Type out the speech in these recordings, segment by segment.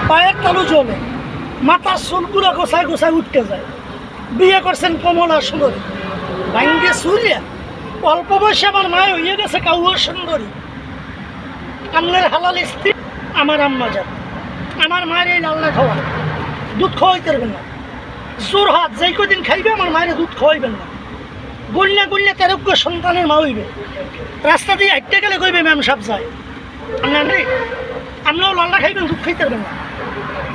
পায়ের তালু জমে, মাথার চুলগুলো গোছায় গোছায় উঠতে যায়। বিয়ে করছেন কমলা সুন্দরী, ভাঙ্গে সুরিয়া অল্প বয়সে আমার মায় হইয়ে গেছে কাউয়া সুন্দরী। আপনার হালাল স্ত্রী আমার আম্মা যান, আমার মায়ের এই লাল্লা খাওয়া, দুধ খাওয়াইতে পারবেন না। জোর হাত যেই কদিন খাইবে আমার মায়ের দুধ খাওয়াইবেন না। গল্যা গল্যা তেরোগ্য সন্তানের মা হইবে। রাস্তা দিয়ে হাঁটতে গেলে কইবে ম্যাম সাহেব যায় আপনার রে, আপনিও লাল্লা খাইবেন, দুধ খাইতে পারবেন না।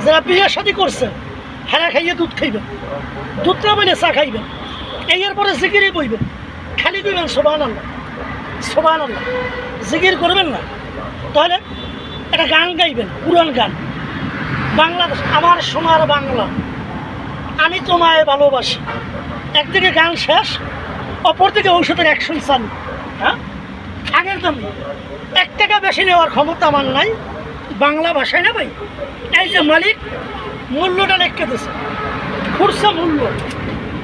যারা বিয়ে শাদি করছেন হেরা খাইয়ে দুধ খাইবেন, দুধ না বলে চা খাইবেন। এর পরে জিকিরই বইবেন, খালি কইবেন সোবান আল্লাহ সোবান আল্লাহ, জিকির করবেন না। তাহলে একটা গান গাইবেন, পুরান গান, বাংলাদেশ আমার সোনার বাংলা, আমি তোমায় ভালোবাসি। একদিকে গান শেষ, অপরদিকে ঔষধের অ্যাকশন চালু। হ্যাঁ, আগের দাম 1 টাকা বেশি নেওয়ার ক্ষমতা আমার নাই, বাংলা ভাষায় না ভাই। এই যে মালিক মূল্যটা লিখে দিচ্ছে, খুরসা মূল্য,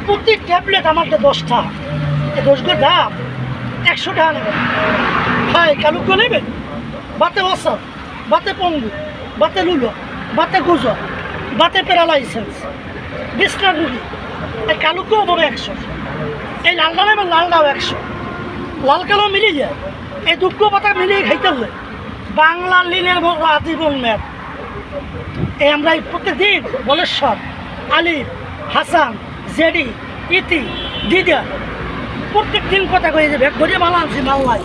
প্রতি ট্যাবলেট আমাকে 10 টাকা, এই 10 গো দাম 100 টাকা নেবেন। হাই কালুক নেবেন, বাতে ওসাদ, বাতে পঙ্গু, বাতে লুলো, বাতে গুজো, বাতে প্যারালাইসেন্স, বিছনা রুগী, এই কালুকেও হবে 100, এই লালটা নেবেন, লালটাও 100, লাল কালো মিলিয়ে যায়। এই দুঃখ পাতা মিলিয়ে খাইতে হলে বাংলা লিনের আজীবন ম্যাপ। এই আমরা এই প্রত্যেকদিন বলেশ্বর, আলিফ, হাসান, জেডি, ইতি, দিদা প্রত্যেক দিন কথা কয়ে যাবে, গরিয়ে মাল আনছি মাল নাই।